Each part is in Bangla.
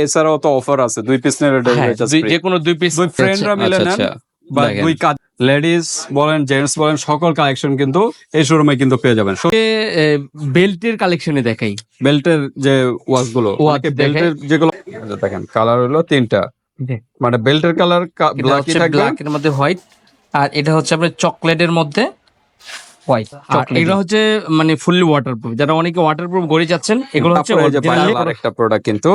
এছাড়াও তো অফার আছে 2 পিস নিলে হ্যাঁ, ডেলিভারি যে কোনো 2 পিস দুই ফ্রেন্ডরা মিলে নেন বা দেখেন। দুই কাজ লেডিস বলেন জেন্টস বলেন সকল কালেকশন কিন্তু এই শোরুমে কিন্তু পেয়ে যাবেন। বেল্টের কালেকশনে দেখাই। বেল্টের যে ওয়াচ গুলো ওয়াচ বেল্টের যেগুলো দেখেন কালার হলো 3টা, মানে বেল্টের কালার ব্ল্যাকই থাকবে, ব্ল্যাকের মধ্যে হোয়াইট, আর এটা হচ্ছে আপনার চকলেটের মধ্যে হোয়াইট। আর এগুলো হচ্ছে মানে ফুললি ওয়াটারপ্রুফ, যারা অনেকে ওয়াটারপ্রুফ ঘড়ি যাচ্ছেন এগুলো হচ্ছে আরেকটা প্রোডাক্ট কিন্তু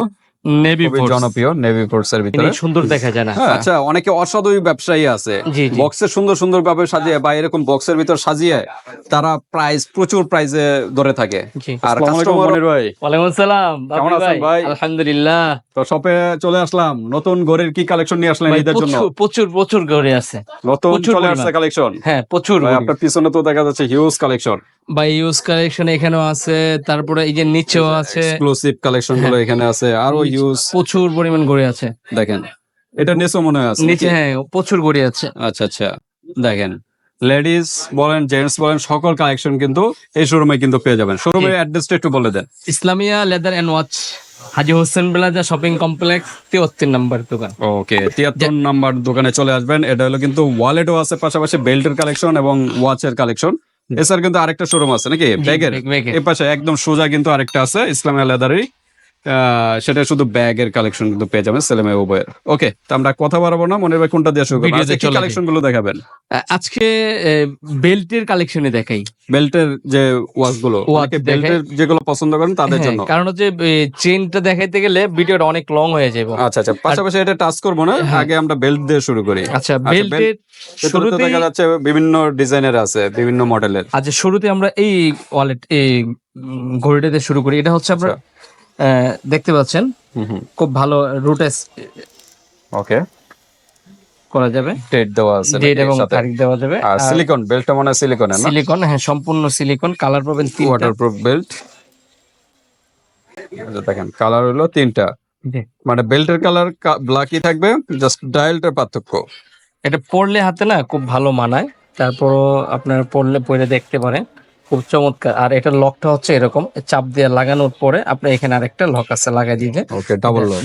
নেভি খুবই জনপ্রিয় নেভি ফোর্সের ভিতরে সুন্দর দেখা যায় না। আচ্ছা, অনেকে অসাধু ব্যবসায়ী আছে জি, জি। বক্সে সুন্দর সুন্দর ভাবে সাজিয়ে বা এরকম বক্সের ভিতর সাজিয়ে তারা প্রচুর প্রাইজে ধরে থাকে। জি। আর কাস্টমার ভাই, ওয়ালাইকুম আসসালাম, কেমন আছেন ভাই? আলহামদুলিল্লাহ। তো শপে চলে আসলাম, নতুন ঘড়ির কি কালেকশন নিয়ে আসলেন ঈদের জন্য? প্রচুর ঘড়ি আছে, নতুন চলে আসছে কালেকশন। হ্যাঁ প্রচুর। ভাই আপনার পিছনে তো দেখা যাচ্ছে হিউজ কালেকশন। বাই ইউজ কালেকশন এখানেও আছে, তারপরে এই যে নিচেও আছে এক্সক্লুসিভ কালেকশন গুলো এখানে আছে, আরো হিউজ প্রচুর পরিমাণ ঘড়ি আছে। দেখেন এটা নিচে মনে হয় আছে নিচে, হ্যাঁ প্রচুর ঘড়ি আছে। আচ্ছা আচ্ছা, দেখেন লেডিস বলেন জেন্টস বলেন সকল কালেকশন কিন্তু এই শোরুমে কিন্তু পেয়ে যাবেন। শোরুমের অ্যাড্রেসটা একটু বলে দেন। Islamia leather and watch, Haji Hossain plaza shopping complex, 73 নম্বর দোকান। ওকে, 73 নাম্বার দোকানে চলে আসবেন। এটা হলো কিন্তু ওয়ালেটও আছে, পাশাপাশি বেল্টের কালেকশন এবং ওয়াচের কালেকশন। এছাড়া কিন্তু আরেকটা শোরুম আছে নাকি ব্যাগের, এই পাশে একদম সোজা কিন্তু আরেকটা আছে ইসলামিয়া লেদারি, সেটা শুধু ব্যাগের কালেকশন কিন্তু পেয়ে যাবেন ছেলে মেয়ে উভয়ের। ওকে, তো আমরা কথা বাড়াবো না, মনে হয় কোনটা দিয়ে শুরু করব? আজকে কি কালেকশন গুলো দেখাবেন? আজকে বেল্টের কালেকশনে দেখাই। বেল্টের যে ওয়াচ গুলো, বেল্টের যেগুলো পছন্দ করেন তাদের জন্য, কারণ হচ্ছে চেনটা দেখাইতে গেলে ভিডিওটা অনেক লং হয়ে যাবে। আচ্ছা আচ্ছা, পাশাপাশি এটা টাচ করবো না, আগে আমরা বেল্ট দিয়ে শুরু করি। আচ্ছা, বেল্টের শুরুতে দেখা যাচ্ছে বিভিন্ন ডিজাইনের আছে, বিভিন্ন মডেলের। আচ্ছা, শুরুতে আমরা এই ওয়ালেট এই ঘড়িটাতে শুরু করি। এটা হচ্ছে আপনার দেখতে পাচ্ছেন খুব ভালো রুটেস ওকে করা যাবে, ডেট দেওয়া আছে, ডেট এবং তারিখ দেওয়া যাবে। আর সিলিকন বেল্টটা মনে হয় সিলিকনের না? সিলিকন, হ্যাঁ সম্পূর্ণ সিলিকন। কালার পাবেন 3টা, ওয়াটারপ্রুফ বেল্ট। দেখেন কালার হলো 3টা, মানে বেল্টের কালার ব্ল্যাকই থাকবে, জাস্ট ডায়ালটার পার্থক্য। এটা পরলে হাতে না খুব ভালো মানায়, তারপরও আপনার পরে দেখতে পারেন, খুব চমৎকার। আর এটা লকটা হচ্ছে এরকম চাপ দিয়ে লাগানোর পরে আপনার এখানে আরেকটা লক আছে লাগাই দিতে। ওকে,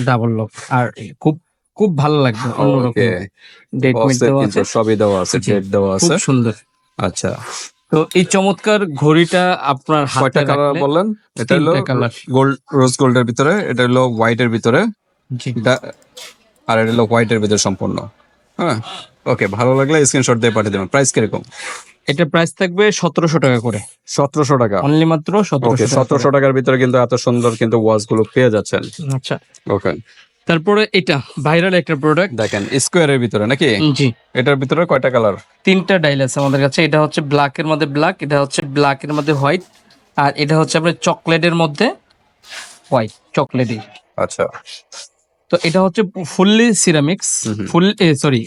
ডাবল লক। আর খুব খুব ভালো লাগবে, অন্যরকম। ডেট মিট দেওয়া আছে, সবই দেওয়া আছে, ডেট দেওয়া আছে, খুব সুন্দর। আচ্ছা, তো এই চমৎকার ঘড়িটা আপনার হাতে কালার বললেন? এটা হলো গোল্ড, রোজ গোল্ডের ভিতরে, এটা হলো হোয়াইটের ভিতরে, আর এটা হলো হোয়াইটের ভিতরে সম্পূর্ণ। হ্যাঁ, ওকে, ভালো লাগলে স্ক্রিনশট দিয়ে পাঠিয়ে দেবেন। প্রাইস কিরকম? এটা প্রাইস থাকবে 1700 টাকা করে। 1700 টাকা অনলি, মাত্র 1700 টাকার ভিতরে কিন্তু এত সুন্দর কিন্তু ওয়াচ গুলো পেয়ে যাচ্ছেন। আচ্ছা, ওকে, তারপরে এটা ভাইরাল একটা প্রোডাক্ট দেখেন স্কোয়ারের ভিতরে নাকি? জি, এটার ভিতরে কয়টা কালার? 3টা ডায়াল আছে আমাদের কাছে। এটা হচ্ছে ব্ল্যাকের মধ্যে ব্ল্যাক, এটা হচ্ছে ব্ল্যাকের মধ্যে হোয়াইট, আর এটা হচ্ছে আপনার চকলেটের মধ্যে হোয়াইট, চকলেটই। আচ্ছা, তো এটা হচ্ছে fully ceramics, sorry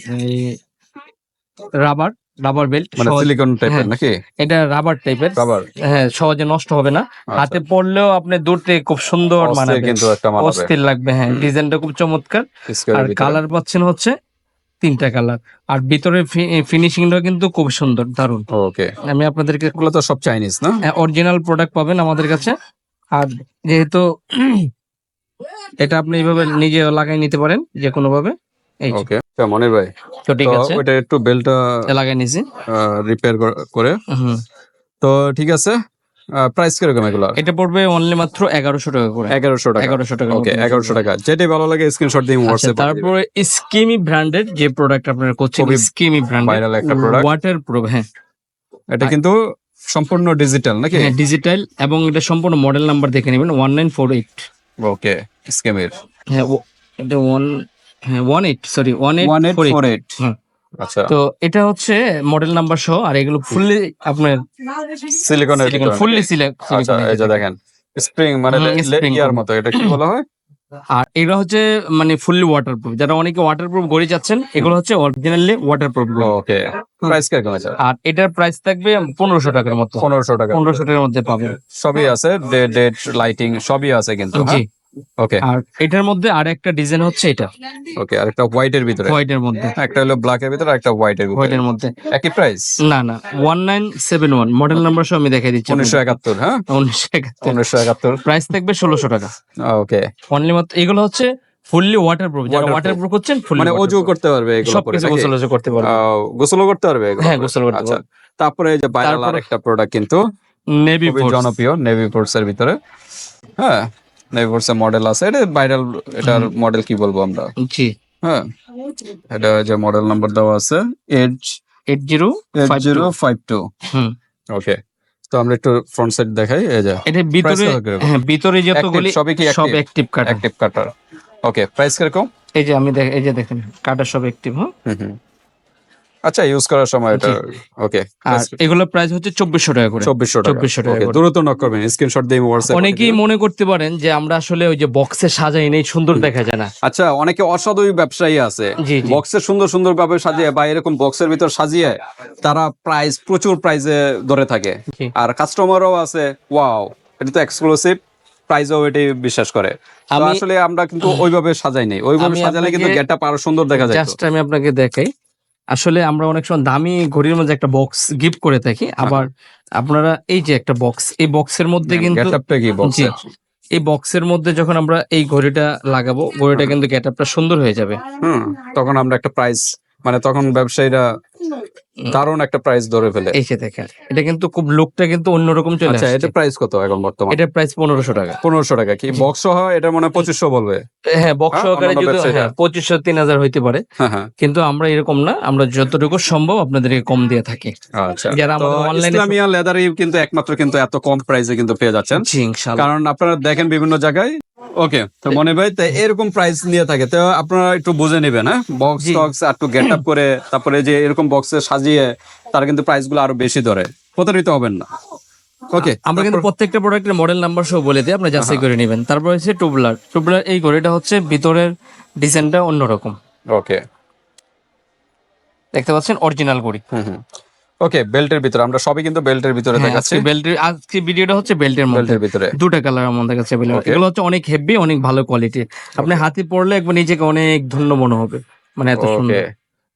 rubber belt, মানে সিলিকন টাইপের নাকি? এটা রাবার টাইপের, রাবার, হ্যাঁ সহজে নষ্ট হবে না। হাতে পড়লেও আপনি দূর থেকে খুব সুন্দর মানাবে, কিন্তু একটা মানাবে, অস্থির লাগবে। হ্যাঁ, ডিজাইনটা খুব চমৎকার। আর কালার পাচ্ছেন হচ্ছে 3টা কালার, আর ভিতরে ফিনিশিংটা কিন্তু খুব সুন্দর, দারুন। ওকে, আমি আপনাদেরকে, এগুলো তো সব চাইনিজ না? অরিজিনাল প্রোডাক্ট পাবেন আমাদের কাছে। আর যেহেতু এটা আপনি এইভাবে নিজে লাগাই নিতে পারেন যে কোনো ভাবে। ওকে, মনির ভাই, তো ঠিক আছে, ওটা একটু বেলটা লাগাই নিছি, রিপেয়ার করে। তো ঠিক আছে, প্রাইস কিরকম এগুলো? এটা পড়বে অনলি মাত্র 1100 টাকা করে। 1100 টাকা, 1100 টাকা। ওকে, 1100 টাকা। যেটাই ভালো লাগে স্ক্রিনশট দিয়ে হোয়াটসঅ্যাপ। তারপরে স্কিমি ব্র্যান্ডের যে প্রোডাক্ট আপনারা করছেন, স্কিমি ব্র্যান্ড, ভাইরাল একটা প্রোডাক্ট, ওয়াটারপ্রুফ। হ্যাঁ, এটা কিন্তু সম্পূর্ণ ডিজিটাল নাকি? হ্যাঁ ডিজিটাল, এবং এটা সম্পূর্ণ মডেল নাম্বার দেখে নেবেন 1948। ওকে, স্কিমির, হ্যাঁ এটা 1848। হ্যাঁ, আচ্ছা। তো এটা হচ্ছে মডেল নাম্বার সহ, আর এগুলো ফুললি আপনার সিলিকনের, ফুললি সিলিকন। আচ্ছা, এই যে দেখেন স্প্রিং, মানে ইয়ার মতো, এটা কি বলা হয়? আর এগুলো হচ্ছে মানে ফুললি ওয়াটারপ্রুফ, যারা অনেকে ওয়াটারপ্রুফ ঘড়ি যাচ্ছেন এগুলো হচ্ছে অরিজিনালি ওয়াটারপ্রুফ। ওকে, প্রাইস কিরকম আছে? আর এটার প্রাইস থাকবে 1500 টাকার মতো। 1500 টাকা, 1500 টাকার মধ্যে পাবেন। সবই আছে, ডেট লাইটিং সবই আছে কিন্তু। জি, ওকে। আর এটার মধ্যে আরেকটা ডিজাইন হচ্ছে এটা। ওকে, আরেকটা হোয়াইটের ভিতরে, হোয়াইটের মধ্যে, একটা হলো ব্ল্যাক এর ভিতরে, একটা হোয়াইটের মধ্যে। একই প্রাইস? না 1971 মডেল নাম্বার সহ আমি দেখাই দিচ্ছি। 1971, হ্যাঁ 1971 1971, প্রাইস থাকবে 1600 টাকা। ওকে, অনলি মাত্র। এগুলো হচ্ছে ফুললি ওয়াটারপ্রুফ, যারা Waterproof। ওয়াটারপ্রুফ করছেন ফুললি মানে অজু করতে পারবে এগুলো পরে সবকিছু নাকি? গোসল করতে পারবে। গোসলও করতে পারবে এগুলো হ্যাঁ, পরে? গোসল করতে আচ্ছা, পারবে। তারপরে এই যে ভাইরাল তারপর আরেকটা প্রোডাক্ট কিন্তু নেভি খুবই ফোর্স। জনপ্রিয়, নেভি ফোর্স এর ভিতরে। হ্যাঁ, নেভি ফোর্স এর মডেল আছে, এটা ভাইরাল, এটার মডেল কি বলবো আমরা? জি, হ্যাঁ, এটা যে মডেল নাম্বার দেওয়া আছে এজ 8052। 8052। হুম, ওকে, তো আমরা একটু ফ্রন্ট সাইড দেখাই। এই যে এটার ভিতরে, Price কত করে? হ্যাঁ ভিতরে যতগুলি Active, সবই কি সব active? অ্যাক্টিভ কাটা। অ্যাক্টিভ কাটার। ওকে, প্রাইস কিরকম? এই যে আমি এই যে দেখেন কাটা সব অ্যাক্টিভ। হ্যাঁ, হুম। আচ্ছা, ইউজ করার সময় এটা। ওকে, আর এগুলোর প্রাইস হচ্ছে 2400 টাকা করে। 2400 টাকা। 2400 টাকা ওকে, করে। দ্রুত নক করবেন, স্ক্রিনশট দিয়ে হোয়াটসঅ্যাপ। অনেকেই মনে করতে পারেন যে আমরা আসলে ওই যে বক্সে সাজাই নেই, সুন্দর দেখা যায় না। আচ্ছা, অনেকে অসাধু ব্যবসায়ী আছে, জি, জি। বক্সে সুন্দর সুন্দর ভাবে সাজিয়ে বা এরকম বক্সের ভিতর সাজিয়ে তারা প্রচুর প্রাইজে ধরে থাকে। জি। আর কাস্টমারও আছে, ওয়াও এটা তো এক্সক্লুসিভ, প্রাইজও এটাই বিশ্বাস করে। তো আমি- আসলে আমরা কিন্তু ওইভাবে সাজাই নাই, ওইভাবে আমি সাজালে কিন্তু আপনাকে গেটআপ আরো সুন্দর দেখা যায়। জাস্ট আমি আপনাকে দেখাই, আসলে আমরা অনেক সময় দামি ঘড়ির মধ্যে একটা বক্স গিফট করে থাকি, আবার আপনারা এই যে একটা বক্স, এই বক্সের মধ্যে কিন্তু গেটআপটা কি জি, বক্সে? এই বক্সের মধ্যে যখন আমরা এই ঘড়িটা লাগাবো, ঘড়িটা কিন্তু গেটআপটা সুন্দর হয়ে যাবে। তখন আমরা একটা প্রাইস, মানে তখন ব্যবসায়ীরা দারুণ একটা প্রাইস ধরে ফেলে। এই যে দেখেন, এটা কিন্তু খুব লুকটা কিন্তু অন্যরকম চলে আচ্ছা, আসছে। এটা প্রাইস কত এখন বর্তমানে? এটা প্রাইস 1500 টাকা। 1500 টাকা। কি বক্স সহ এটা মনে হয় 2500 বলবে? হ্যাঁ, বক্স হ্যাঁ, সহকারে অন্যান্য যদি website-এ। 2500 3000 হইতে পারে, হ্যাঁ। কিন্তু আমরা এরকম না, আমরা যতটুকু সম্ভব আপনাদেরকে কম দিয়ে থাকি। আচ্ছা, যারা তো আমাদের অনলাইনে ইসলামিয়া লেদারই কিন্তু একমাত্র কিন্তু এত কম প্রাইসে কিন্তু পেয়ে যাচ্ছেন, জি ইনশাআল্লাহ। কারণ আপনারা দেখেন বিভিন্ন জায়গায়। ওকে, তো মনে ভাই, তো এরকম প্রাইস নিয়ে থাকে, তো আপনারা একটু বুঝে নেবেন। হ্যাঁ, বক্স জি। টক্স একটু গেট আপ করে তারপরে যে এরকম বক্সে সাজিয়ে তারা কিন্তু প্রাইস গুলো আরো বেশি ধরে, প্রতারিত হবেন না। ওকে, আমরা কিন্তু প্রত্যেকটা প্রোডাক্টের মডেল নাম্বার সহ বলে দিই, আপনি যাচাই করে নেবেন। তারপর হচ্ছে টুবলার। এই ঘড়িটা হচ্ছে ভিতরের ডিজাইনটা অন্যরকম, ওকে। দেখতে পাচ্ছেন অরিজিনাল ঘড়ি। ওকে, বেল্টের ভিতরে আমরা সবই কিন্তু বেল্টের ভিতরে দেখাচ্ছি। আজকে ভিডিওটা হচ্ছে বেল্টের মধ্যে, বেল্টের ভিতরে দুটা কালার আমাদের কাছে available। Okay. এগুলো হচ্ছে অনেক হেভি, অনেক ভালো কোয়ালিটির। আপনি হাতে পড়লে একবার নিজেকে অনেক ধন্য মনে হবে, মানে এত ওকে, সুন্দর।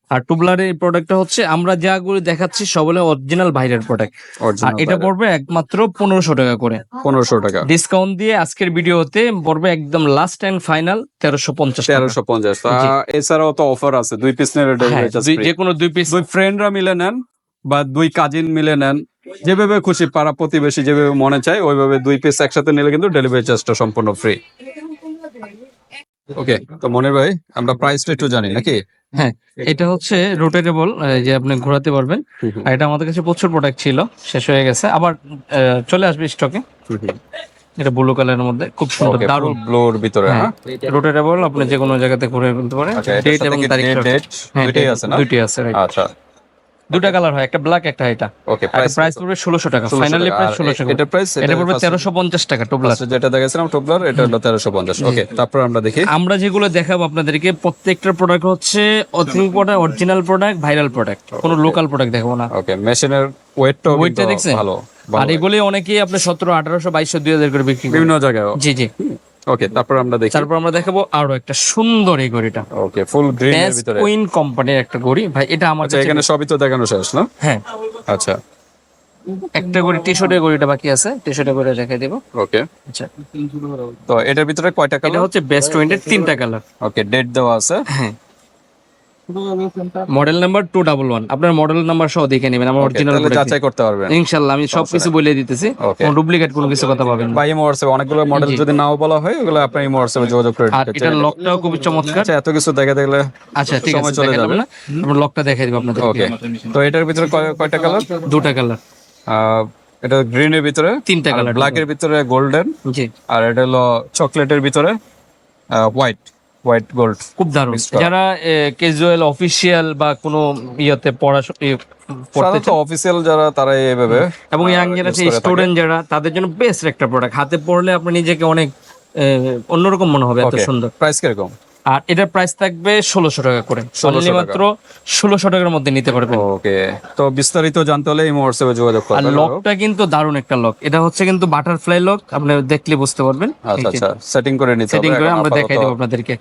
আর টুবলারের এই প্রোডাক্টটা হচ্ছে আমরা যাগুলো দেখাচ্ছি সব হলো অরিজিনাল বাইরের প্রোডাক্ট, আর এটা পড়বে একমাত্র 1500 টাকা করে। 1500 টাকা ডিসকাউন্ট দিয়ে আজকের ভিডিওতে পড়বে একদম লাস্ট এন্ড ফাইনাল 1350 টাকা। 1350। জি। এছাড়াও তো অফার আছে, 2 পিস নিলে হ্যাঁ, ডেলিভারি চার্জ ফ্রি। যে কোনো 2 পিস। 2 ফ্রেন্ডরা মিলে নেন বা 2 কাজিন মিলে নেন, যেভাবে খুশি, পাড়া প্রতিবেশী যেভাবে মনে চায় ওইভাবে 2 পিস একসাথে নিলে কিন্তু ডেলিভারি চার্জটা সম্পূর্ণ ফ্রি। ওকে, তো মনির ভাই, আমরা প্রাইসটা একটু জানি নাকি? হ্যাঁ, এটা হচ্ছে রোটেটেবল, যে আপনি ঘোরাতে পারবেন। আর এটা আমাদের কাছে প্রচুর প্রোডাক্ট ছিল, শেষ হয়ে গেছে, আবার চলে আসবে স্টকে। এটা ব্লু কালারের মধ্যে খুব সুন্দর, ওকে, দারুণ। ব্লুর ভিতরে। হ্যাঁ, রোটেটেবল, আপনি যে কোনো জায়গাতে ঘুরে ফেলতে পারেন। আচ্ছা, এটার ডেট সাথে এবং কি তারিখ ডেট হ্যাঁ, দুইটাই আছে না? দুইটাই আছে, right। আচ্ছা, দুটা কালার হয়, একটা ব্ল্যাক একটা এটা। ওকে, প্রাইস পড়বে 1600 টাকা, 1600 ফাইনালি টাকা। প্রাইস আর 1600 এটার price? এটা এটা পড়বে first- 1350 টাকা টুবলার। ফার্স্টে যেটা দেখাইছিলাম টপলার, এটা হলো 1350। ওকে, তারপর আমরা দেখি। আমরা যেগুলো দেখাবো আপনাদেরকে প্রত্যেকটা প্রোডাক্ট হচ্ছে authentic product, original product, viral product, কোনো লোকাল প্রোডাক্ট দেখাবো না। ওকে, মেশিনের ওয়েটটাও ওয়েটটা দেখছেন? ভালো। আর এগুলি অনেকেই আপনি 1700 1800 2200 2000 করে বিক্রি করেন। বিভিন্ন জায়গায়। জি জি। ওকে, তারপর আমরা দেখি। তারপর আমরা দেখাবো আরো একটা সুন্দর এই ঘড়িটা, ওকে, ফুল গ্রিন এর বেস্ট ভিতরে। কুইন কোম্পানির একটা ঘড়ি ভাই, এটা আমার আচ্ছা, কাছে। এখানে সবই তো দেখানো শেষ না? হ্যাঁ, আচ্ছা, একটা ঘড়ি টি-শার্টের ঘড়িটা বাকি আছে, টি-শার্টের ঘড়ি রেখে দেব। ওকে। আচ্ছা, তো এটার ভিতরে কয়টা এটা কালার? হচ্ছে বেস্ট উইন্ডের 3টা কালার। ওকে, ডেট দেওয়া আছে। হ্যাঁ, মডেল নাম্বার 211, আপনার মডেল নাম্বার সহ দেখে নেবেন, আমার ওকে, অরিজিনাল তাহলে ঘড়ি। যাচাই করতে পারবেন। ইনশাআল্লাহ আমি সবকিছু বলে দিতেছি, Okay. কোনো ডুপ্লিকেট কোনো কিছু কথা পাবেন না। বাই হোয়াটসঅ্যাপ অনেকগুলো মডেল জি। যদি নাও বলা হয়, ওগুলো আপনি হোয়াটসঅ্যাপে যোগাযোগ করে আর নিতে এটার চাইলে। লকটাও খুবই চমৎকার। আচ্ছা, এত কিছু দেখে দেখলে আচ্ছা ঠিক সময় আছে, চলে দেখালাম যাবে। না, আমরা লকটা দেখাই দিব আপনাদের। ওকে, তো এটার ভিতরে কয়টা কালার? দুটা কালার, এটা গ্রিনের ভিতরে, 3টা কালার। ব্ল্যাক এর ভিতরে গোল্ডেন, জি, আর এটা হলো চকলেটের ভিতরে হোয়াইট গোল্ড। খুব দারুণ। Mixed করা। যারা ক্যাজুয়াল অফিসিয়াল বা কোনো ইয়েতে পড়তে সাধারণত অফিসিয়াল যারা তারা এইভাবে এবং ইয়াং যারা use করে থাকে। স্টুডেন্ট যারা, তাদের জন্য বেস্ট একটা প্রোডাক্ট। হাতে পড়লে আপনি নিজেকে অনেক অন্যরকম মনে হবে, এত Okay, সুন্দর। প্রাইস কিরকম? আর এটার প্রাইস থাকবে 1600 টাকা করে, 1600 টাকা। মাত্র 1600 টাকার মধ্যে নিতে পারবেন। ওকে, তো বিস্তারিত জানতে হলে এই হোয়াটসঅ্যাপে যোগাযোগ আর করবেন। লকটা কিন্তু দারুণ একটা লক, এটা হচ্ছে কিন্তু বাটারফ্লাই লক, আপনি দেখলে বুঝতে পারবেন। আচ্ছা আচ্ছা, সেটিং করে নিতে হবে। সেটিং করে এখন আমরা আপাতত- দেখাই দেব আপনাদেরকে।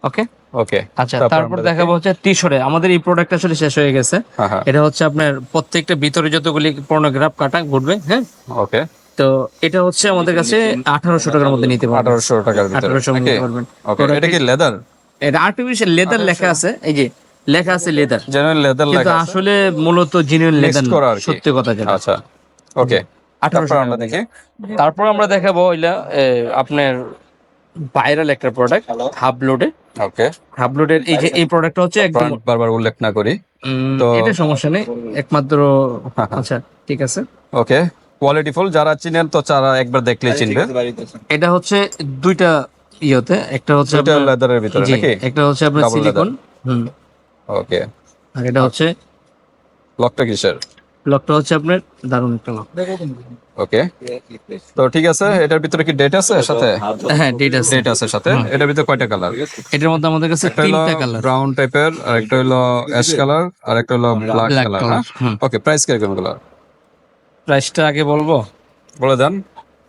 ওকে, ওকে, আচ্ছা, তারপর দেখাবো হচ্ছে টি-শার্টে। আমাদের এই প্রোডাক্ট আসলে শেষ হয়ে গেছে। হ্যাঁ। এটা হচ্ছে আপনার প্রত্যেকটা ভিতরে যতগুলি পর্নোগ্রাফ কাটা ঘুরবে, হ্যাঁ, ওকে, তো এটা হচ্ছে আমাদের কাছে 1800 টাকার মধ্যে নিতে পারবেন। 1800 টাকার ভিতরে 1800 নাকি? নিতে পারবেন। ওকে, এটা কি লেদার? এটা আর্টিফিশিয়াল লেদার লেখা আছে, এই যে লেখা আছে লেদার, জেনুইন লেদার কিন্তু লেখা আছে। আসলে মূলত জেনুইন লেদার করা আর কি। সত্যি কথা যেটা। আচ্ছা, ওকে। 1800 তারপর আমরা দেখি। তারপর আমরা দেখাবো হইলা আপনার ভাইরাল একটা প্রোডাক্ট হাব লোডে। ওকে, হাব লোডের এই যে এই প্রোডাক্টটা হচ্ছে একদম ব্র্যান্ড বারবার উল্লেখ না করি। তো এটা সমস্যা নেই, একমাত্র আচ্ছা ঠিক আছে। ওকে, কোয়ালিটিফুল, যারা চিনেন তো তারা একবার দেখলেই চিনবে। এটা হচ্ছে দুইটা ইয়েতে, একটা হচ্ছে এটা আপনার- লেদারের ভিতরে জি, নাকি? একটা হচ্ছে আপনার Double সিলিকন, ওকে, আর এটা হচ্ছে লকটা কিসের? লকটা হচ্ছে আপনার দারুণ একটা লক। ওকে, তো ঠিক আছে। এটার ভিতরে কি ডেট আছে সাথে? হ্যাঁ ডেট আছে। ডেট আছে সাথে। এটার ভিতরে কয়টা কালার? এটার মধ্যে আমাদের কাছে একটা হলো তিনটা কালার। ব্রাউন টাইপের, আর একটা হলো অ্যাশ কালার, আর একটা হলো ব্ল্যাক Black কালার। color, হুম। ওকে, প্রাইস কিরকম গুলো প্রাইসটা আগে বলবো। বলে দেন,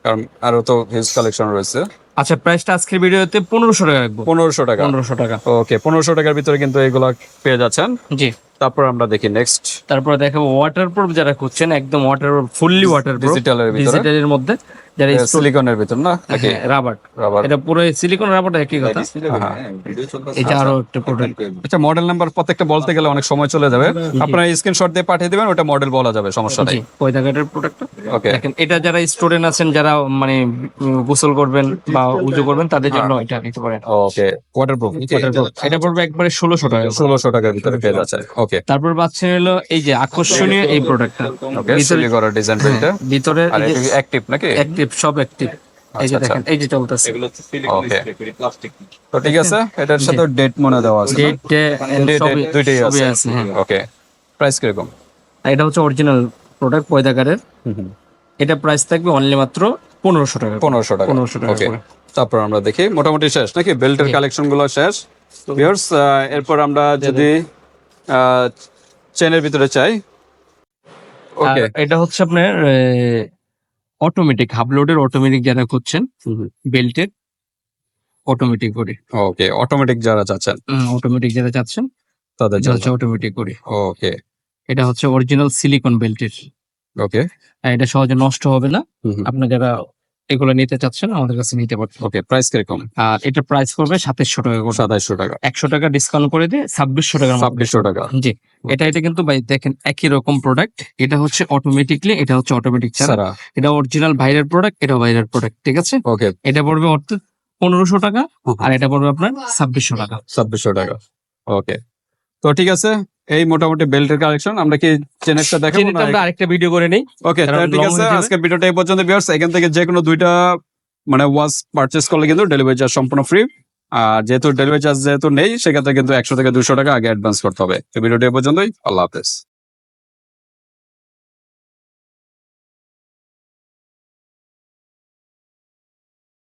কারণ আরো তো হিউজ কালেকশন রয়েছে। আচ্ছা, প্রাইসটা আজকের ভিডিওতে 1500 টাকা রাখবো। 1500 টাকা। 1500 টাকা। ওকে, 1500 টাকার ভিতরে কিন্তু এগুলা পেয়ে যাচ্ছেন। জি। তারপর আমরা দেখি নেক্সট। তারপরে দেখাবো ওয়াটারপ্রুফ যারা খুঁজছেন, একদম ওয়াটারপ্রুফ, ফুললি ওয়াটারপ্রুফ, ডিজিটালের ভিতরে, ডিজিটালের মধ্যে যারা সিলিকনের ভিতর না নাকি? Rubber, rubber. এটা পুরো সিলিকন রাবার একই কথা। এটা আরো একটা প্রোডাক্ট। আচ্ছা, মডেল নাম্বার প্রত্যেকটা বলতে গেলে অনেক সময় চলে যাবে। আপনারা স্ক্রিনশট দিয়ে পাঠিয়ে দিবেন, ওটা মডেল বলা যাবে, সমস্যা নেই। জি, পয়দাঘাটের প্রোডাক্টটা। ওকে, দেখেন, এটা যারা স্টুডেন্ট আছেন, যারা মানে গোসল করবেন বা উজু করবেন, তাদের জন্য এটা নিতে পারেন। ওকে, ওয়াটারপ্রুফ। এটা পড়বে একবারে 1600 টাকা। 1600 টাকার ভিতরে পেয়ে যাচ্ছে। ওকে, তারপর পাচ্ছেন হলো এই যে আকর্ষণীয় এই প্রোডাক্টটা, ওকে, সিলি করা ডিজাইন প্রিন্টে। ভিতরে আর এটা অ্যাক্টিভ নাকি? অ্যাক্টিভ, সব অ্যাক্টিভ। এই যে আচ্ছা, দেখেন, এই যে চলতেছে। ওকে, তো ঠিক আছে। এটার সাথে ডেট মনে দেওয়া আছে। ডেট সবই দুইটাই সবই আছে। আছে, হ্যাঁ। ওকে, প্রাইস কিরকম? আর এটা হচ্ছে অরিজিনাল প্রোডাক্ট পয়দাকারের। এটা প্রাইস থাকবে অনলি মাত্র 1500 টাকা। 1500 টাকা। 1500 টাকা ওকে, করে। তারপর আমরা দেখি মোটামুটি শেষ নাকি? বেল্টের কালেকশন গুলো শেষ ভিউয়ার্স। এরপর আমরা যদি চেনের ভিতরে চাই। আর ওকে, এটা হচ্ছে আপনার অটোমেটিক হাবলোডের, অটোমেটিক যারা খুঁজছেন, বেল্টের অটোমেটিক করে, ওকে, অটোমেটিক যারা চাচ্ছেন অটোমেটিক যারা চাচ্ছেন তাদের এটা জন্য। হচ্ছে অটোমেটিক করে। ওকে, এটা হচ্ছে অরিজিনাল সিলিকন বেল্টের, ওকে, আর এটা সহজে নষ্ট হবে না। আপনার যারা এগুলো নিতে চাচ্ছেন আমাদের কাছে নিতে পারছেন। ওকে, প্রাইস কিরকম? আর এটা প্রাইস করবে 2700 টাকা করে। 2700 টাকা। 100 টাকা ডিসকাউন্ট করে দিয়ে 2600 টাকার মধ্যে। 2600 টাকা। জি, এটা কিন্তু ভাই দেখেন একই রকম প্রোডাক্ট। এটা হচ্ছে অটোমেটিকলি, এটা হচ্ছে অটোমেটিক ছাড়া। সারা। এটা অরিজিনাল ভাইরাল প্রোডাক্ট, এটা ভাইরাল প্রোডাক্ট, ঠিক আছে। ওকে, এটা পড়বে অর্থাৎ 1500 টাকা, আর এটা পড়বে আপনার 2600 টাকা। 2600 টাকা। ওকে, তো ঠিক আছে। এই মোটামুটি বেল্টের কালেকশন। আমরা কি চেনেরটা দেখাবো চিনিটা না? আমরা আরেকটা ভিডিও করে নেই। ওকে, কারণ ঠিক long আছে। হয়ে যাবে। আজকের ভিডিওটা এই পর্যন্ত ভিউয়ার্স। এখান থেকে যে কোনো দুইটা মানে ওয়াচ পারচেজ করলে কিন্তু ডেলিভারি চার্জ সম্পূর্ণ ফ্রি। আর যেহেতু ডেলিভারি চার্জ যেহেতু নেই, সেক্ষেত্রে কিন্তু 100 থেকে 200 টাকা আগে অ্যাডভান্স করতে হবে। তো ভিডিওটা এই পর্যন্তই। আল্লাহ হাফেজ।